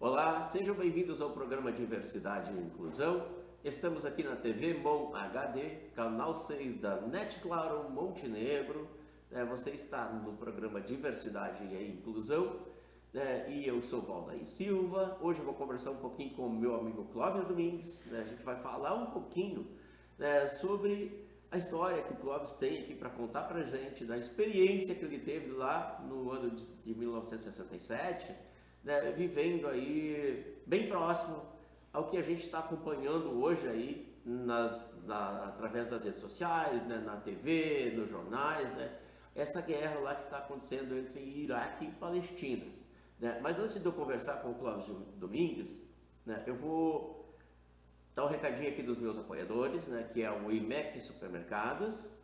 Olá, sejam bem-vindos ao programa Diversidade e Inclusão. Estamos aqui na TV Mon HD, canal 6 da NET Claro Montenegro. Você está no programa Diversidade e Inclusão. E eu sou Valdair Silva. Hoje eu vou conversar um pouquinho com o meu amigo Clóvis Domingues. A gente vai falar um pouquinho sobre a história que o Clóvis tem aqui para contar para a gente, da experiência que ele teve lá no ano de 1967, vivendo aí bem próximo ao que a gente está acompanhando hoje aí através das redes sociais, na TV, nos jornais, essa guerra lá que está acontecendo entre Iraque e Palestina. Mas antes de eu conversar com o Clóvis Domingues, eu vou dar um recadinho aqui dos meus apoiadores, que é o IMEC Supermercados,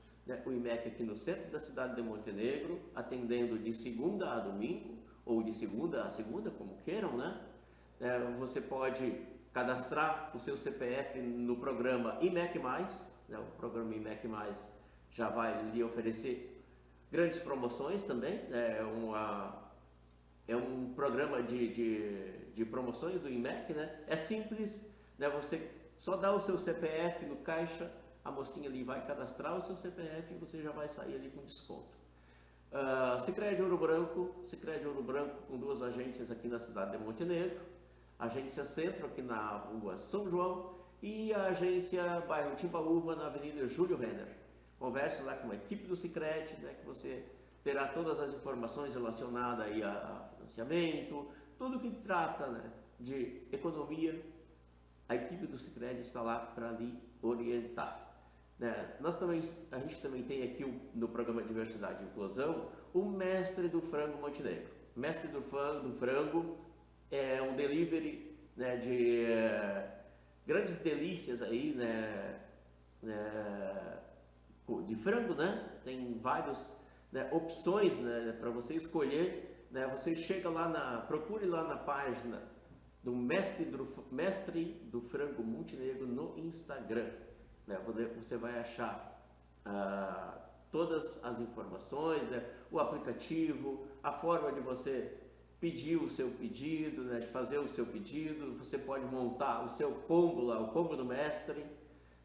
o IMEC aqui no centro da cidade de Montenegro, atendendo de segunda a domingo, ou de segunda a segunda, como queiram, Você pode cadastrar o seu CPF no programa IMEC+, o programa IMEC+, já vai lhe oferecer grandes promoções também, é um programa de promoções do IMEC, É simples, você só dá o seu CPF no caixa, a mocinha ali vai cadastrar o seu CPF e você já vai sair ali com desconto. Sicredi Ouro Branco com 2 agências aqui na cidade de Montenegro, a agência Centro aqui na rua São João e a agência Bairro Timbaúba na avenida Júlio Renner. Converse lá com a equipe do Sicredi, que você terá todas as informações relacionadas aí a financiamento, tudo que trata de economia. A equipe do Sicredi está lá para lhe orientar. A gente também tem aqui no programa Diversidade e Inclusão o Mestre do Frango Montenegro. Mestre do Frango é um delivery de grandes delícias aí, de frango, Tem várias opções para você escolher. Você chega lá procure lá na página do Mestre do Frango Montenegro no Instagram. Você vai achar todas as informações, o aplicativo, a forma de você pedir o seu pedido, de fazer o seu pedido. Você pode montar o seu combo lá, o combo do mestre,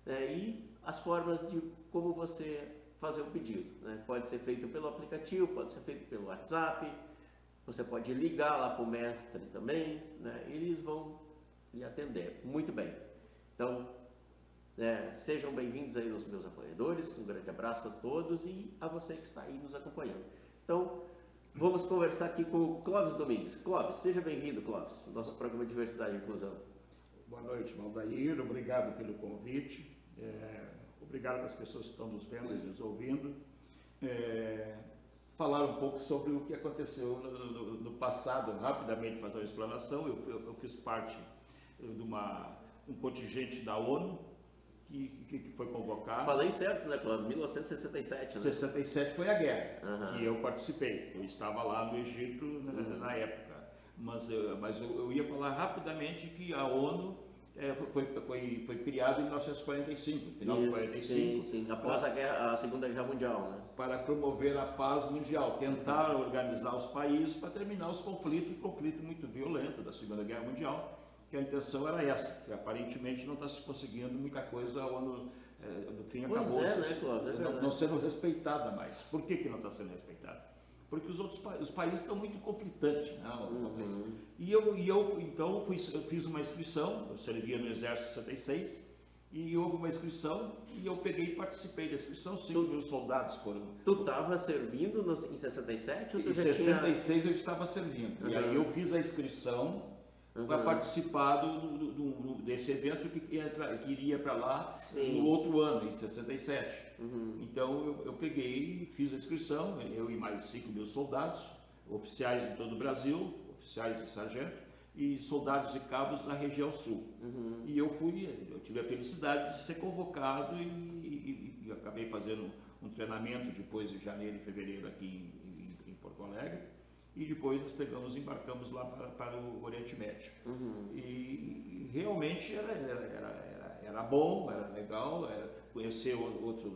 e as formas de como você fazer o pedido. Pode ser feito pelo aplicativo, pode ser feito pelo WhatsApp. Você pode ligar lá para o mestre também, eles vão lhe atender muito bem. Então, sejam bem-vindos aí aos meus apoiadores, um grande abraço a todos e a você que está aí nos acompanhando. Então, vamos conversar aqui com o Clóvis Domingues. Clóvis, seja bem-vindo, Clóvis, ao nosso programa Diversidade e Inclusão. Boa noite, Valdair, obrigado pelo convite, obrigado às pessoas que estão nos vendo e nos ouvindo. Falar um pouco sobre o que aconteceu no passado, rapidamente fazer uma explanação. Eu fiz parte de um contingente da ONU que foi convocado. Falei certo, Cláudio? 1967, 67 foi a guerra, que eu participei. Eu estava lá no Egito na época. Mas eu ia falar rapidamente que a ONU foi criada em 1945, no final de 45. Sim, após a Segunda Guerra Mundial, Para promover a paz mundial, tentar organizar os países para terminar os conflitos, um conflito muito violento da Segunda Guerra Mundial, que a intenção era essa, que aparentemente não está se conseguindo muita coisa, a ONU, no fim, acabou não sendo respeitada mais. Por que não está sendo respeitada? Porque os países estão muito conflitantes. E eu então eu fiz uma inscrição, eu servia no Exército 66, e houve uma inscrição, e eu peguei e participei da inscrição. 5.000 soldados foram. Tu estava servindo em 67? Ou tu em 66 eu estava servindo, e aí eu fiz a inscrição para participar desse evento que iria para lá no outro ano, em 67. Então eu peguei e fiz a inscrição, eu e mais 5.000 soldados, oficiais de todo o Brasil, oficiais e sargentos, e soldados e cabos na região sul. E eu tive a felicidade de ser convocado e acabei fazendo um treinamento depois de janeiro e fevereiro aqui em Porto Alegre. E depois nós embarcamos lá para o Oriente Médio. E realmente era era bom, era legal, era conhecer outro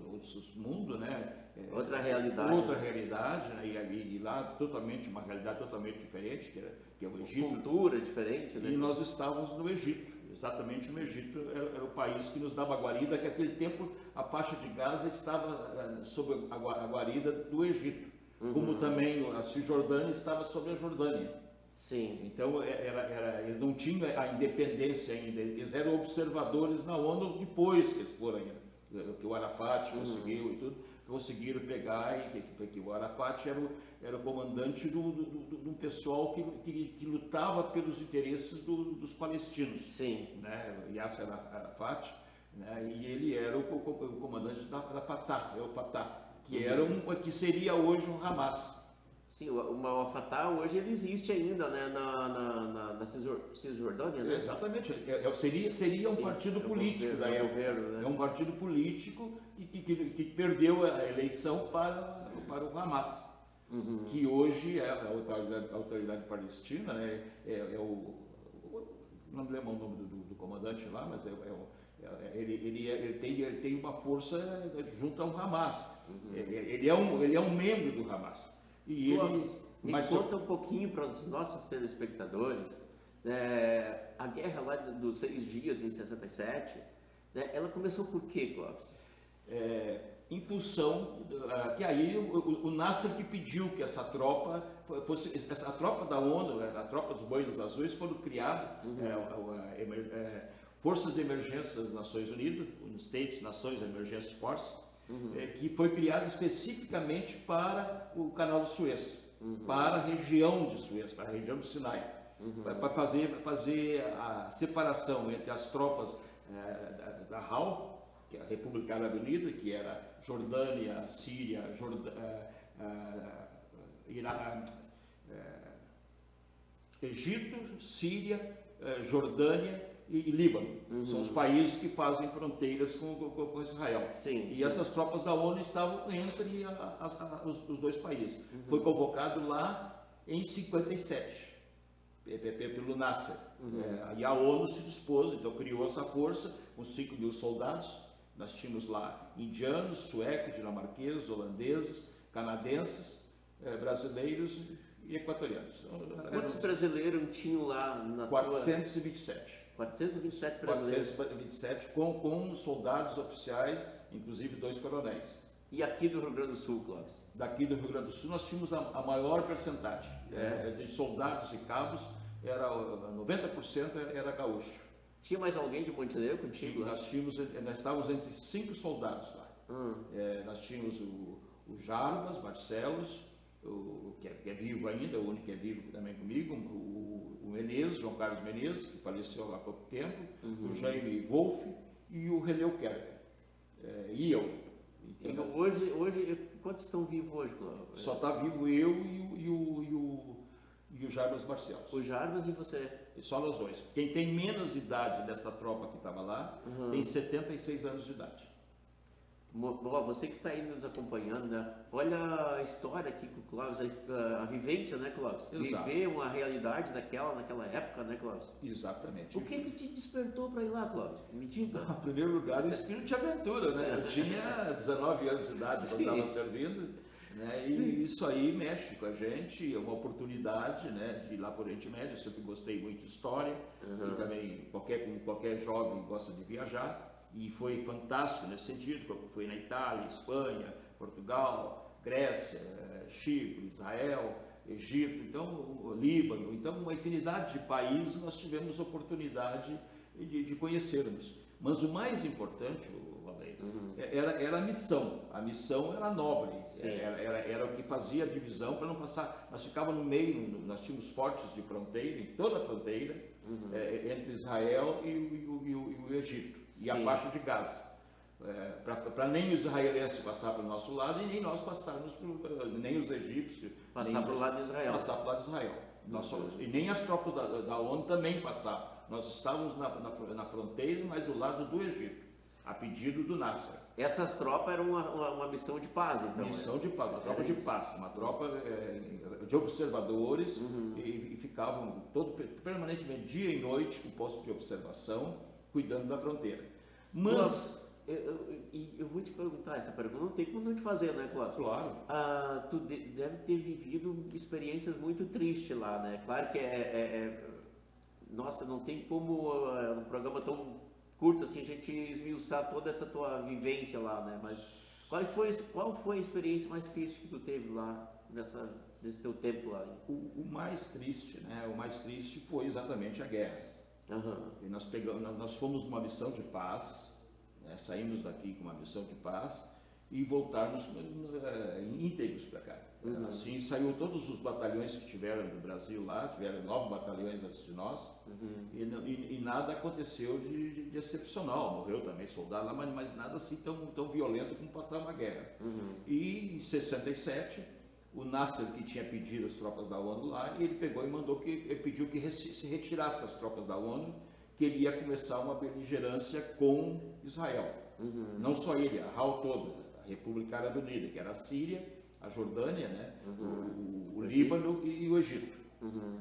mundo, né? Outra realidade. Outra realidade, né? E lá totalmente, uma realidade totalmente diferente, que é o Egito. Cultura diferente, né? E nós estávamos no Egito, exatamente no Egito, era o país que nos dava a guarida, que naquele tempo a faixa de Gaza estava sob a guarida do Egito, como também a Cisjordânia estava sob a Jordânia. Sim. Então eles não tinham a independência ainda, eles eram observadores na ONU depois que eles foram, que o Arafat conseguiu e tudo, conseguiram pegar, e que o Arafat era o comandante de um pessoal que lutava pelos interesses dos palestinos. Sim. Né? Yasser Arafat, né? E ele era o comandante da Fatah, o Fatah, que seria hoje o Hamas. Sim, o Fatah hoje ele existe ainda, né, na Cisjordânia, né? Exatamente, seria um partido político da época. Né? É um partido político que perdeu a eleição para o Hamas, que hoje é a autoridade palestina, né? Não me lembro o nome do comandante lá, mas ele tem uma força junto ao Hamas. Ele é um membro do Hamas. Mas conta um pouquinho para os nossos telespectadores, a guerra lá dos 6 dias em 67, né, ela começou por quê, Clóvis? Em função que aí o Nasser que pediu que essa tropa da ONU, a tropa dos Boinas Azuis, foram criadas, Forças de Emergência das Nações Unidas, States Nações Emergency Force, que foi criado especificamente para o Canal de Suez, para a região de Suez, para a região do Sinai, para fazer a separação entre as tropas da RAU, que é a República Árabe Unida, que era Jordânia, Síria, Egito, Síria, Jordânia e Líbano. São os países que fazem fronteiras com Israel. Sim. Essas tropas da ONU estavam entre os dois países. Foi convocado lá em 57, pelo Nasser. E a ONU se dispôs, então criou essa força com 5 mil soldados. Nós tínhamos lá indianos, suecos, dinamarqueses, holandeses, canadenses, brasileiros e equatorianos. Quantos brasileiros tinham lá na 427. 427 brasileiros. 427 com soldados oficiais, inclusive 2 coronéis. E aqui do Rio Grande do Sul, Clóvis? Daqui do Rio Grande do Sul nós tínhamos a maior percentagem de soldados e cabos, 90% era gaúcho. Tinha mais alguém de Montenegro contigo? Nós estávamos entre 5 soldados lá. Nós tínhamos o Jarbas Barcelos, que é vivo ainda, o único que é vivo também comigo, o Menezes, João Carlos Menezes, que faleceu há pouco tempo, o Jaime Wolff e o René Kerber. E eu. Então, hoje, quantos estão vivos hoje, Cláudio? Só está vivo eu e o Jarbas Barcelos. O Jarbas e você? Só nós dois. Quem tem menos idade dessa tropa que estava lá, tem 76 anos de idade. Bom, você que está aí nos acompanhando, né? Olha a história aqui com o Clóvis, a vivência, né, Clóvis? Exato. Viver uma realidade naquela época, né, Clóvis? Exatamente. O que te despertou para ir lá, Clóvis? Me diga. Em primeiro lugar, o espírito de aventura, né? Eu tinha 19 anos de idade quando estava servindo, né? E isso aí mexe com a gente, é uma oportunidade, né, de ir lá para o Oriente Médio. Eu sempre gostei muito de história, e também qualquer jovem gosta de viajar. E foi fantástico nesse sentido, porque foi na Itália, Espanha, Portugal, Grécia, Chipre, Israel, Egito, então Líbano, então uma infinidade de países nós tivemos oportunidade de conhecermos. Mas o mais importante, Valei, era a missão. A missão era nobre, era o que fazia a divisão para não passar. Nós ficávamos no meio, nós tínhamos fortes de fronteira, em toda a fronteira, entre Israel e o Egito. E a faixa de Gaza, para nem os israelenses passar para o nosso lado e nem nós passarmos, nem os egípcios passar para o lado de Israel. Passar para o lado de Israel. E nem as tropas da ONU também passavam. Nós estávamos na fronteira, mas do lado do Egito, a pedido do Nasser. Essas tropas eram uma missão de paz, então? Missão de paz, uma tropa de paz, uma tropa de observadores e ficavam permanentemente, dia e noite, com posto de observação, cuidando da fronteira. Mas... Eu vou te perguntar essa pergunta, não tem como não te fazer, né, Cláudio? Claro. Tu deve ter vivido experiências muito tristes lá, né? Claro que nossa, não tem como um programa tão curto assim a gente esmiuçar toda essa tua vivência lá, né? Mas qual foi a experiência mais triste que tu teve lá nesse teu tempo lá? O mais triste, né? O mais triste foi exatamente a guerra. Uhum. E nós fomos numa missão de paz, né? Saímos daqui com uma missão de paz e voltarmos íntegros para cá. Uhum. Assim saiu todos os batalhões que tiveram do Brasil lá, tiveram 9 batalhões antes de nós, e nada aconteceu de excepcional. Morreu também soldado lá, mas nada assim tão violento como passar uma guerra. E em 67, o Nasser, que tinha pedido as tropas da ONU lá, ele pegou e pediu que se retirasse as tropas da ONU, que ele ia começar uma beligerância com Israel. Não só ele, a RAU toda, a República Árabe Unida, que era a Síria, a Jordânia, né? O Líbano e o Egito.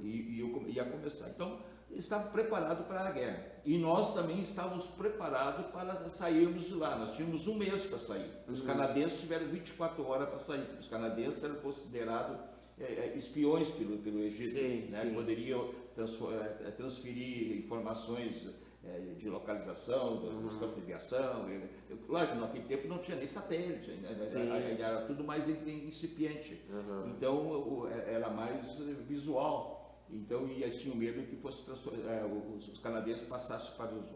E ia começar. Então, estava preparado para a guerra. E nós também estávamos preparados para sairmos de lá. Nós tínhamos um mês para sair. Os canadenses tiveram 24 horas para sair. Os canadenses eram considerados espiões pelo Egito, sim, né? Sim. Poderiam transferir informações de localização, questão de aviação. Claro que naquele tempo não tinha nem satélite, né? Era tudo mais incipiente. Então era mais visual. Então eles tinham medo que os canadenses passassem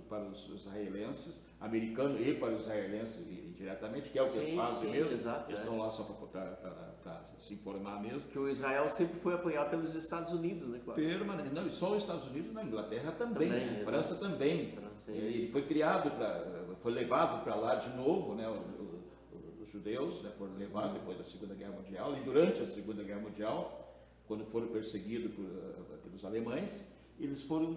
para os israelenses, americanos e para os israelenses diretamente, que é o que eles fazem mesmo. Exato, eles estão lá só para se informar mesmo. Que o Israel sempre foi apoiado pelos Estados Unidos, né, claro? Permanente. Não, e só os Estados Unidos, na Inglaterra também, a França também. Ele foi criado, foi levado para lá de novo, né? Os judeus, né, foram levados depois da Segunda Guerra Mundial, e durante a Segunda Guerra Mundial, quando foram perseguidos pelos alemães, eles foram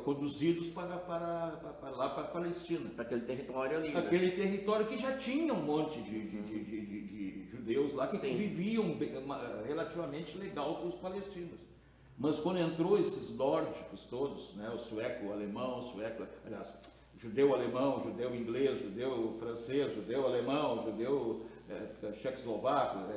conduzidos para lá, para a Palestina. Para aquele território ali. Aquele território que já tinha um monte de judeus lá que viviam relativamente legal com os palestinos. Mas quando entrou esses nórdicos todos, né, o sueco, o alemão, aliás, judeu-alemão, judeu-inglês, judeu-francês, judeu-alemão, judeu tchecoslovaco,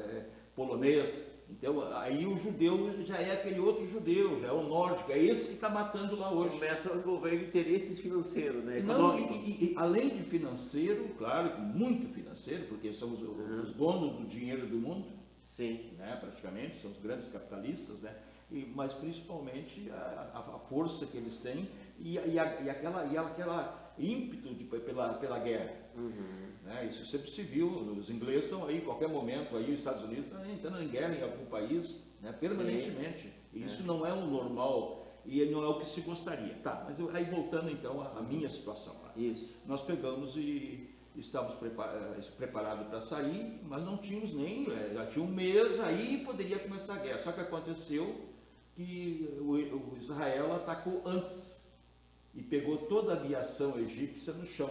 polonês. Então, aí o judeu já é aquele outro judeu, já é o nórdico, é esse que está matando lá hoje. Começa a envolver interesses financeiros, né? Não, e além de financeiro, claro, muito financeiro, porque são os donos do dinheiro do mundo, né, praticamente, são os grandes capitalistas, né? Mas principalmente a força que eles têm e aquela ímpeto pela guerra. Né? Isso sempre se viu, os ingleses estão aí, qualquer momento, aí os Estados Unidos estão entrando em guerra em algum país, né? Permanentemente. E isso não é o normal e não é o que se gostaria. Tá, mas aí voltando então à minha situação. Isso. Nós pegamos e estávamos preparados para sair, mas não tínhamos nem, já tinha um mês aí poderia começar a guerra. Só que aconteceu que o Israel atacou antes e pegou toda a aviação egípcia no chão.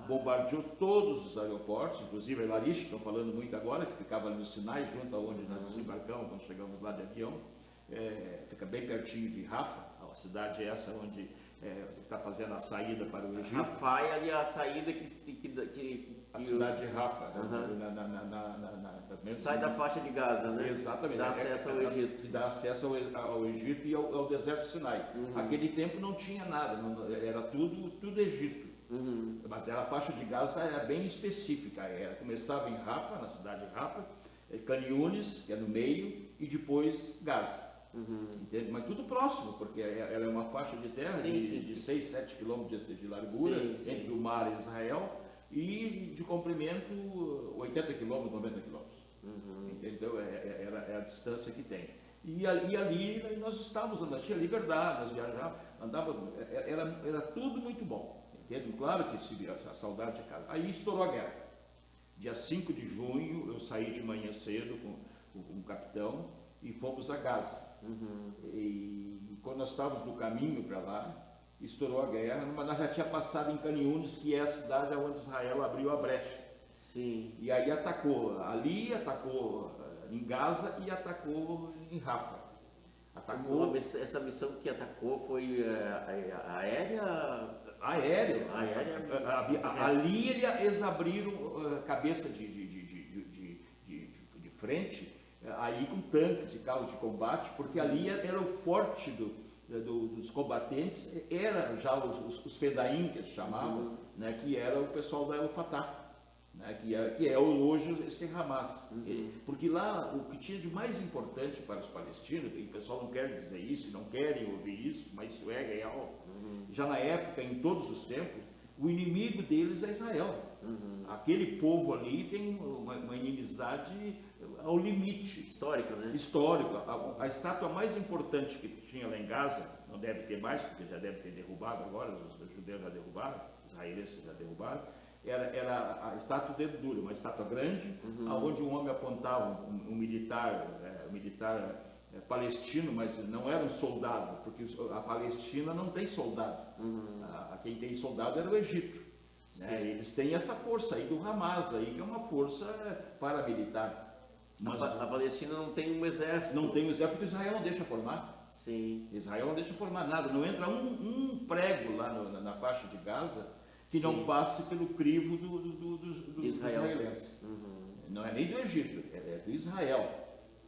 Bombardeou todos os aeroportos, inclusive a Larish, estão falando muito agora, que ficava ali no Sinai, junto aonde nós desembarcamos, quando chegamos lá de avião, fica bem pertinho de Rafa, a cidade é essa onde está fazendo a saída para o Egito. Rafa é ali a saída que a cidade de Rafa, sai da faixa de Gaza, né? Exatamente. Dá acesso ao Egito. Dá acesso ao Egito e ao deserto do Sinai. Aquele tempo não tinha nada, era tudo Egito. Mas a faixa de Gaza era bem específica. Começava em Rafa, na cidade de Rafa, Khan Yunis, que é no meio, e depois Gaza. Entende? Mas tudo próximo, porque ela é uma faixa de terra de 6, 7 quilômetros de largura entre o mar e Israel, e de comprimento 80 quilômetros, 90 quilômetros. Então é a distância que tem. E ali nós estávamos andando, tinha liberdade, nós viajávamos, andávamos, era tudo muito bom. Entende? Claro que a saudade de casa. Aí estourou a guerra. Dia 5 de junho eu saí de manhã cedo com o capitão e fomos a Gaza. E quando nós estávamos no caminho para lá, estourou a guerra, mas nós já tinha passado em Khan Yunis, que é a cidade onde Israel abriu a brecha. E aí atacou em Gaza e atacou em Rafa. Atacou. Essa missão que atacou foi aérea? Aéreo. Ali eles abriram cabeça de frente, aí com tanques e carros de combate, porque ali era o forte dos combatentes, era já os fedaim, que eles chamavam, né, que era o pessoal da El-Fatah. Né, que é hoje esse Hamas. Porque lá o que tinha de mais importante para os palestinos, e o pessoal não quer dizer isso, não querem ouvir isso, mas isso é real, já na época, em todos os tempos, o inimigo deles é Israel. Aquele povo ali tem uma inimizade ao limite. Histórico, né? Histórico. A estátua mais importante que tinha lá em Gaza, não deve ter mais, porque já deve ter derrubado agora, os judeus já derrubaram, os israelenses já derrubaram, era a estátua de Dura, uma estátua grande, onde um homem apontava um militar palestino, mas não era um soldado, porque a Palestina não tem soldado. Quem tem soldado era o Egito. Né? Eles têm essa força aí do Hamas, aí, que é uma força paramilitar. Mas a Palestina não tem um exército. Não tem um exército, porque Israel não deixa formar. Sim. Israel não deixa formar nada, não entra um prego lá na faixa de Gaza que não passe pelo crivo dos israelenses. Não é nem do Egito, é do Israel.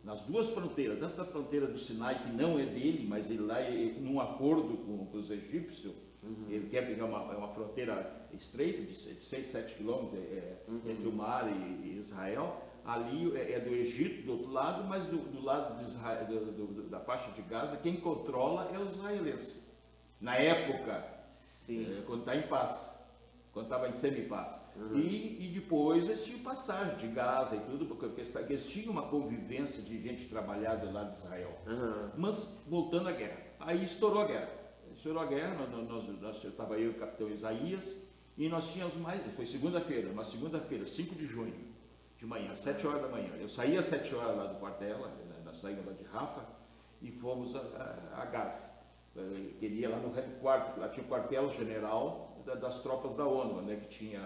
Nas duas fronteiras, tanto da fronteira do Sinai, que não é dele, mas ele lá, num acordo com os egípcios, ele quer pegar uma fronteira estreita, de 6, 7 quilômetros entre o mar e Israel. Ali é do Egito, do outro lado, mas do lado da faixa de Gaza, quem controla é os israelenses. Na época, quando está em paz. Quando estava em semi-paz. E depois eles tinham passagem de Gaza e tudo, porque eles tinham uma convivência de gente trabalhada lá de Israel. Mas, voltando à guerra, aí estourou a guerra. Eu estava eu e o capitão Isaías, e nós tínhamos foi segunda-feira, 5 de junho, de manhã, 7 horas da manhã. Eu saí às 7 horas lá do quartel, na saída lá de Rafa, e fomos a Gaza. Queria lá no headquarter, lá tinha o quartel-general das tropas da ONU, né, que tinha,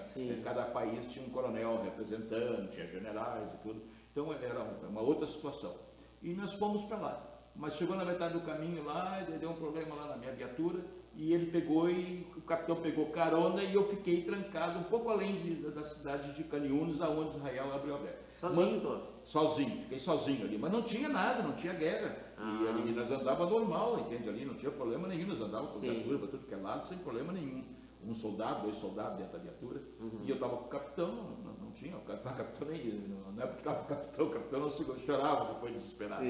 cada país tinha um coronel representando, tinha generais e tudo, então era uma outra situação. E nós fomos para lá, mas chegou na metade do caminho lá, deu um problema lá na minha viatura, e o capitão pegou carona e eu fiquei trancado um pouco além da cidade de Khan Yunis, aonde Israel abriu a guerra. Sozinho? Fiquei sozinho ali, mas não tinha nada, não tinha guerra. E ali nós andávamos normal, entende? Ali não tinha problema nenhum, nós andávamos com viatura para tudo que é lado, sem problema nenhum. Um soldado, 2 soldados dentro da viatura, e eu estava com o capitão, não tinha, o capitão nem, não é porque estava com o capitão não chorava depois desesperado.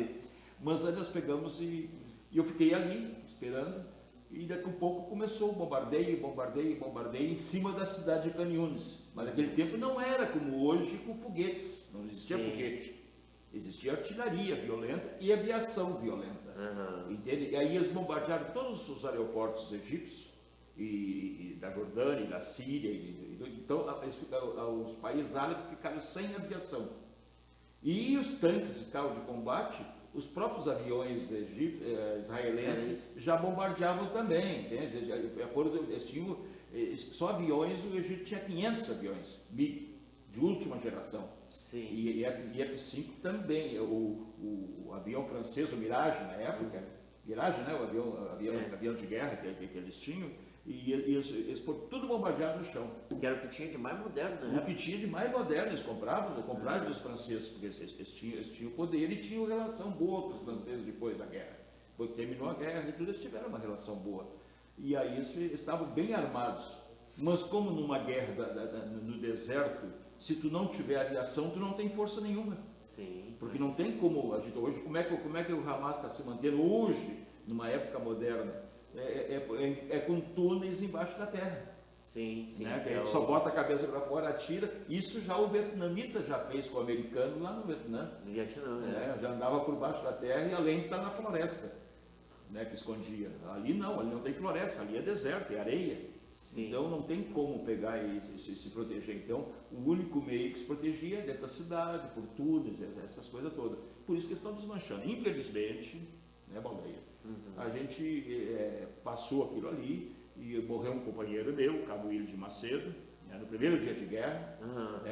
Mas aí nós pegamos e eu fiquei ali, esperando, e daqui a pouco começou o bombardeio em cima da cidade de Khan Yunis. Mas naquele tempo não era como hoje com foguetes, não existia foguete. Existia artilharia violenta e aviação violenta. Entende? E aí eles bombardearam todos os aeroportos egípcios, e da Jordânia, e da Síria, então os países árabes ficaram sem aviação. E os tanques e carros de combate, os próprios aviões israelenses já bombardeavam também. Entende? Eles tinham, só aviões, o Egito tinha 500 aviões, MiG, de última geração. E F-5 também, o avião francês, o Mirage na época, Mirage, né, o avião de guerra que eles tinham, e eles foram tudo bombardeado no chão. Que era o que tinha de mais moderno, né? O que tinha de mais moderno, eles compraram dos franceses, porque eles tinham poder e tinham relação boa com os franceses depois da guerra. Depois que terminou a guerra e tudo, eles tiveram uma relação boa. E aí eles estavam bem armados. Mas como numa guerra no deserto, se tu não tiver aviação, tu não tem força nenhuma. Porque não tem como, hoje, como é que o Hamas está se mantendo hoje, numa época moderna? É com túneis embaixo da terra. Né? Que só bota a cabeça para fora, atira. Isso já o vietnamita já fez com o americano lá no Vietnã. Já andava por baixo da terra e além está na floresta, né, que escondia. Ali não tem floresta, ali é deserto, é areia. Então não tem como pegar e se proteger. Então o único meio que se protegia é dentro da cidade, por túneis, essas coisas todas. Por isso que eles estão desmanchando. Infelizmente, né, Baldeia? A gente passou aquilo ali e morreu um companheiro meu, Cabo Willis de Macedo, né, no primeiro dia de guerra.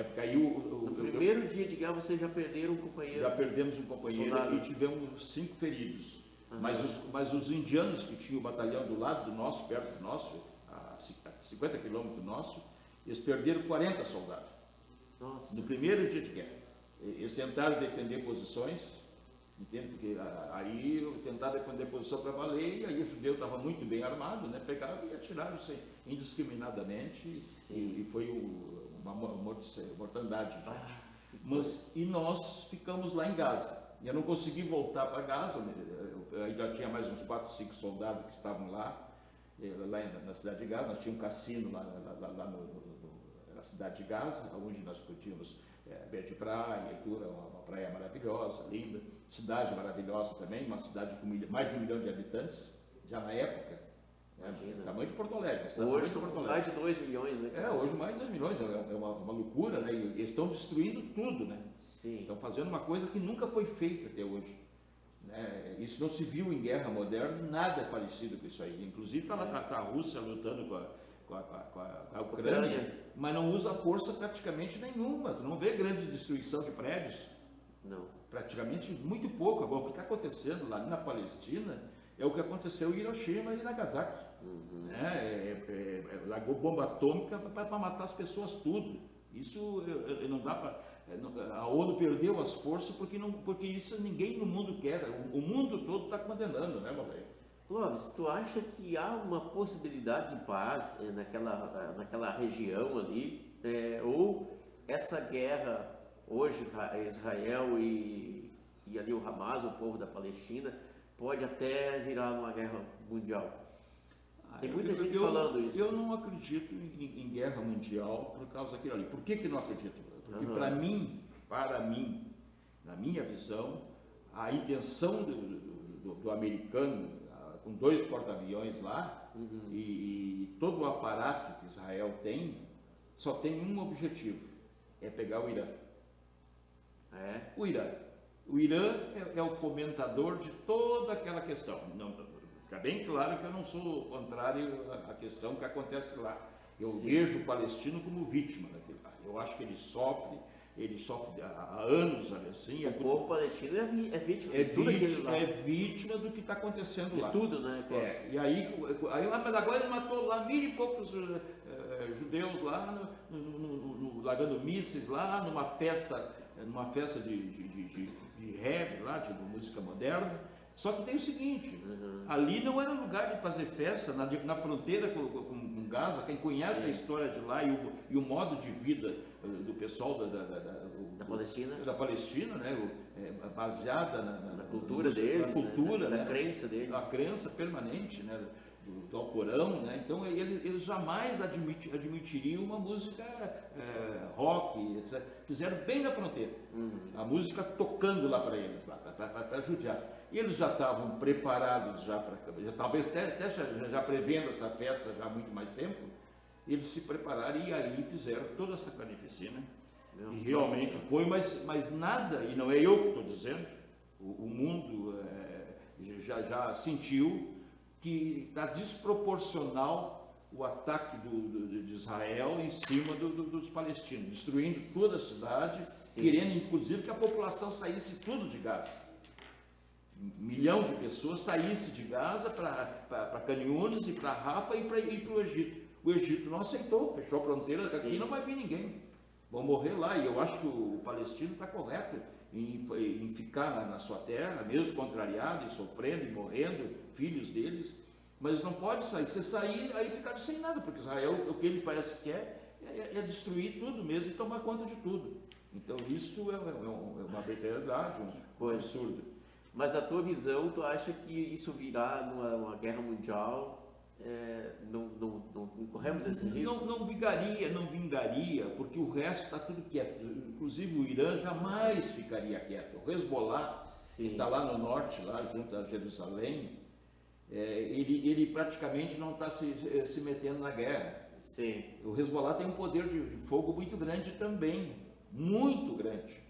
Porque aí no primeiro dia de guerra vocês já perderam um companheiro? Já perdemos um companheiro e tivemos 5 feridos. Mas os indianos que tinham o batalhão do lado do nosso, perto do nosso, a 50 quilômetros do nosso, eles perderam 40 soldados. Nossa. No primeiro dia de guerra. Eles tentaram defender posições, entende? Porque aí eu tentava defender posição para valer, e aí o judeu estava muito bem armado, né? Pegaram e atiraram indiscriminadamente, e foi uma mortandade. E nós ficamos lá em Gaza. Eu não consegui voltar para Gaza, ainda tinha mais uns 4, 5 soldados que estavam lá na cidade de Gaza. Nós tínhamos um cassino lá na cidade de Gaza, onde nós tínhamos beira de praia, uma praia maravilhosa, linda, cidade maravilhosa também, uma cidade com mais de 1 milhão de habitantes, já na época, tamanho de Porto Alegre. Hoje são mais de 2 milhões, né? Hoje mais de 2 milhões, é uma loucura, né? E eles estão destruindo tudo, né? Sim. Estão fazendo uma coisa que nunca foi feita até hoje. Né? Isso não se viu em guerra moderna, nada é parecido com isso aí. Inclusive está a Rússia lutando com a Ucrânia, mas não usa força praticamente nenhuma. Tu não vê grande destruição de prédios. Não. Praticamente muito pouco. Agora, o que está acontecendo lá na Palestina é o que aconteceu em Hiroshima e Nagasaki. Largou bomba atômica para matar as pessoas tudo. Isso não dá para... A ONU perdeu as forças porque isso ninguém no mundo quer. O mundo todo está condenando, né, meu velho? Clóvis, tu acha que há uma possibilidade de paz naquela região ali? Ou essa guerra, hoje, Israel e ali o Hamas, o povo da Palestina, pode até virar uma guerra mundial? Tem muita gente falando isso. Eu não acredito em guerra mundial por causa daquilo ali. Por que não acredito? Porque para mim, na minha visão, a intenção do americano, com 2 porta-aviões lá, e todo o aparato que Israel tem, só tem um objetivo, é pegar o Irã. O Irã. O Irã é o fomentador de toda aquela questão. Fica bem claro que eu não sou contrário à questão que acontece lá. Eu vejo o palestino como vítima daquilo lá. Eu acho que ele sofre há anos, assim. O povo palestino é vítima de tudo aquilo lá. É vítima do que está acontecendo lá. De tudo, né? E aí mas agora ele matou lá 1.000 e poucos judeus lá, largando mísseis lá, numa festa de rap lá, de música moderna. Só que tem o seguinte, ali não era lugar de fazer festa, na fronteira com Gaza. Quem conhece a história de lá e o modo de vida do pessoal da Palestina, né? Baseada na cultura deles, na cultura, na crença deles. A crença permanente, né? Do Alcorão, né? Então eles jamais admitiriam uma música rock, etc. Fizeram bem na fronteira, a música tocando lá para eles, para judiar. E eles já estavam preparados, talvez até já prevendo essa festa já há muito mais tempo. Eles se prepararam e aí fizeram toda essa carnificina. E realmente foi, mas nada, e não é eu que estou dizendo, o mundo já sentiu que está desproporcional o ataque de Israel em cima dos palestinos, destruindo toda a cidade, querendo inclusive que a população saísse tudo de Gaza. 1 milhão de pessoas saísse de Gaza para Canhunes e para Rafa e para ir para o Egito. O Egito não aceitou, fechou a fronteira, aqui não vai vir ninguém, vão morrer lá. E eu acho que o palestino está correto em ficar na sua terra, mesmo contrariado e sofrendo e morrendo, filhos deles, mas não pode sair. Se sair, aí ficar sem nada, porque Israel, o que ele parece que é destruir tudo mesmo e tomar conta de tudo. Então isso é uma verdade, um absurdo. Mas na tua visão, tu acha que isso virá numa guerra mundial? Não corremos esse risco? Não vingaria, porque o resto está tudo quieto. Inclusive o Irã jamais ficaria quieto. O Hezbollah está lá no norte, lá junto a Jerusalém. Ele praticamente não está se metendo na guerra. Sim. O Hezbollah tem um poder de fogo muito grande também, muito grande.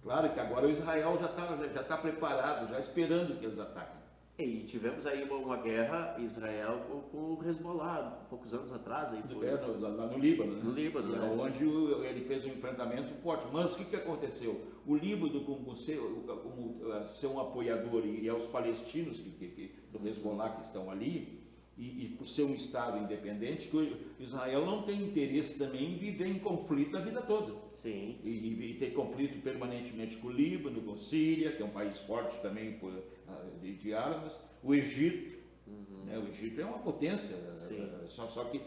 Claro que agora o Israel já está preparado, já esperando que eles ataquem. E tivemos aí uma guerra Israel com o Hezbollah, poucos anos atrás. Aí foi... lá no Líbano, né? No Líbano, né? Onde ele fez um enfrentamento forte. Mas o que aconteceu? O Líbano, como ser um apoiador, e aos palestinos do Hezbollah que estão ali, e por ser um Estado independente, que Israel não tem interesse também em viver em conflito a vida toda. Sim. E ter conflito permanentemente com o Líbano, com a Síria, que é um país forte também de armas, o Egito. Né? O Egito é uma potência, só que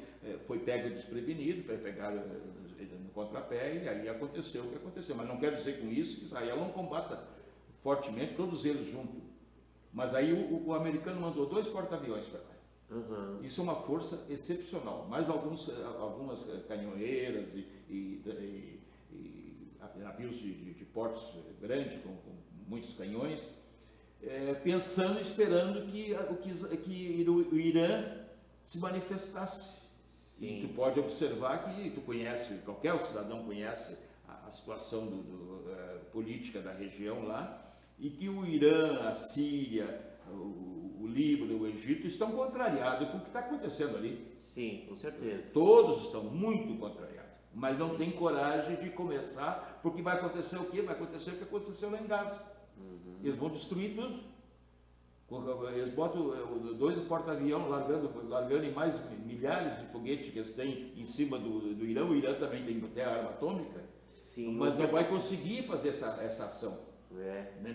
foi pego desprevenido, pegaram no contrapé, e aí aconteceu o que aconteceu. Mas não quero dizer com isso que Israel não combata fortemente, todos eles juntos. Mas aí o americano mandou 2 porta-aviões para lá. Isso é uma força excepcional. Mais algumas canhoneiras e navios de portos grandes, com muitos canhões, pensando, esperando que o Irã se manifestasse. Sim. E tu pode observar que tu conhece, qualquer cidadão conhece a situação política da região lá, e que o Irã, a Síria, o Líbano, o Egito estão contrariados com o que está acontecendo ali. Sim, com certeza. Todos estão muito contrariados, mas não têm coragem de começar, porque vai acontecer o quê? Vai acontecer o que aconteceu lá em Gaza. Eles vão destruir tudo. Eles botam 2 porta-aviões largando em mais milhares de foguetes que eles têm em cima do Irã. O Irã também tem até arma atômica, Sim, mas não vai conseguir fazer essa ação.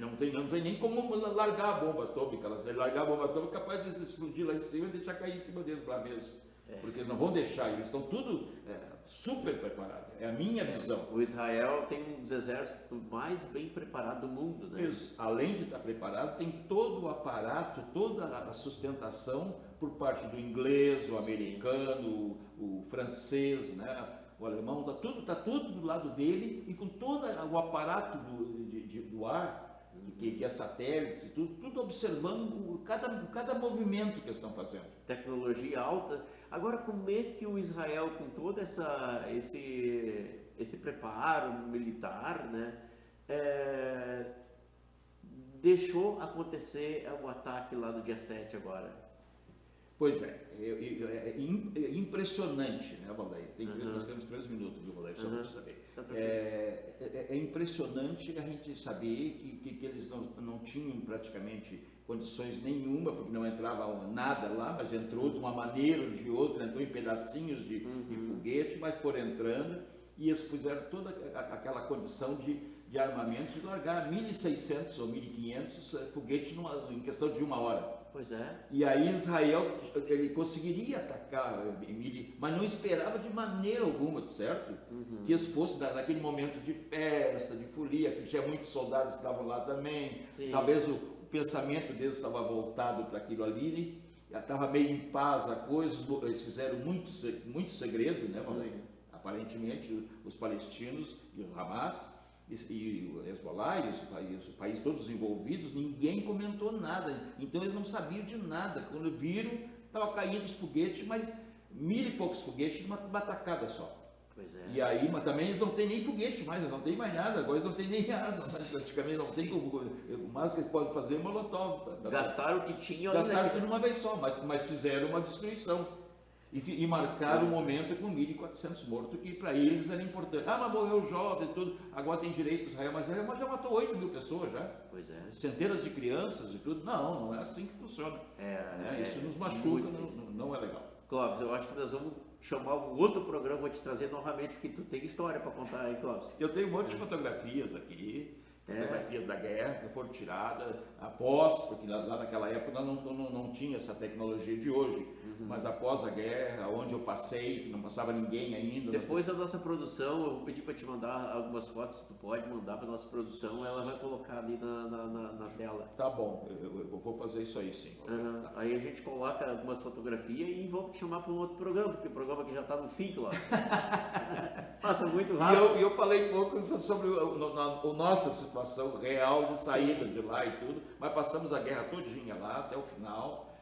Não tem nem como largar a bomba atômica. Largar a bomba atômica é capaz de explodir lá em cima e deixar cair em cima deles lá mesmo. Porque eles não vão deixar, eles estão tudo super preparados. É a minha visão. O Israel tem um dos exércitos mais bem preparados do mundo, né? Isso. Além de estar preparado, tem todo o aparato, toda a sustentação por parte do inglês, o americano, o francês, né? O alemão, está tudo do lado dele, e com todo o aparato do ar, que é satélite, tudo observando cada movimento que eles estão fazendo. Tecnologia alta. Agora, como é que o Israel, com todo esse preparo militar, né, deixou acontecer o ataque lá no dia 7 agora? Pois é impressionante, né, Valdeir? Nós temos 3 minutos, viu, Valdeir? Só para você saber. É impressionante a gente saber que eles não tinham praticamente condições nenhuma, porque não entrava nada lá, mas entrou de uma maneira ou de outra, entrou em pedacinhos de foguete, mas foram entrando, e eles puseram toda aquela condição de armamento de largar 1.600 ou 1.500 foguetes em questão de 1 hora. Pois é. E aí Israel, ele conseguiria atacar, mas não esperava de maneira alguma, certo? Que eles fossem naquele momento de festa, de folia, que tinha muitos soldados que estavam lá também. Sim. Talvez o pensamento deles estava voltado para aquilo ali, estava meio em paz a coisa, eles fizeram muito segredo, né? Aparentemente os palestinos e o Hamas, e o Hezbollah e os países todos envolvidos, ninguém comentou nada, então eles não sabiam de nada. Quando viram, estava caindo os foguetes, mas 1.000 e poucos foguetes numa tacada só. Pois é. E aí, mas também eles não têm nem foguete mais, não tem mais nada, agora eles não têm nem asa, mas praticamente não tem como, o máximo que eles podem fazer é molotov. Gastaram o que tinham. Gastaram tudo uma vez só, mas fizeram uma destruição. E marcaram o momento com 1.400 mortos, que para eles era importante. Mas morreu jovem e tudo, agora tem direito Israel, mas Israel já matou 8.000 pessoas já. Pois é. Centenas de crianças e tudo. Não é assim que funciona. Isso nos machuca, não é legal. Clóvis, eu acho que nós vamos chamar um outro programa, vou te trazer novamente, porque tu tem história para contar aí, Clóvis. Eu tenho um monte de fotografias aqui. Fotografias da guerra que foram tiradas após, porque lá naquela época não tinha essa tecnologia de hoje, mas após a guerra, onde eu passei, que não passava ninguém ainda. Depois da nossa produção, eu vou pedir para te mandar algumas fotos, se tu pode mandar para a nossa produção, ela vai colocar ali na tela. Tá bom, eu vou fazer isso aí sim. Tá. Aí a gente coloca algumas fotografias e vamos te chamar para um outro programa, porque o programa aqui já está no fim, Clóvis. Passa muito rápido. E eu falei pouco sobre a nossa situação real de saída de lá e tudo, mas passamos a guerra todinha lá até o final.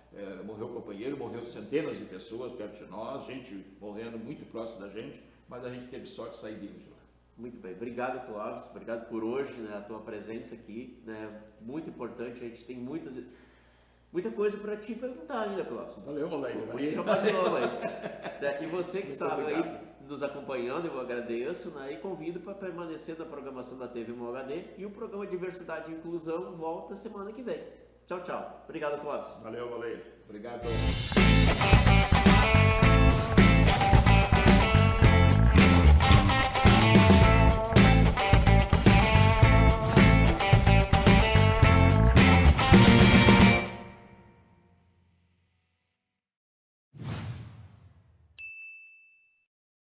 Morreu companheiro, morreu centenas de pessoas perto de nós, gente morrendo muito próximo da gente, mas a gente teve sorte de sair de lá. Muito bem, obrigado, Clóvis, obrigado por hoje, né, a tua presença aqui, né, muito importante. A gente tem muitas Muita coisa para te perguntar ainda, Clóvis. Valeu, valeu. Vou te chamar de novo aí. E você que está aí nos acompanhando, eu agradeço, né? E convido para permanecer na programação da TV Mon HD, e o programa Diversidade e Inclusão volta semana que vem. Tchau, tchau. Obrigado, Clóvis. Valeu. Obrigado.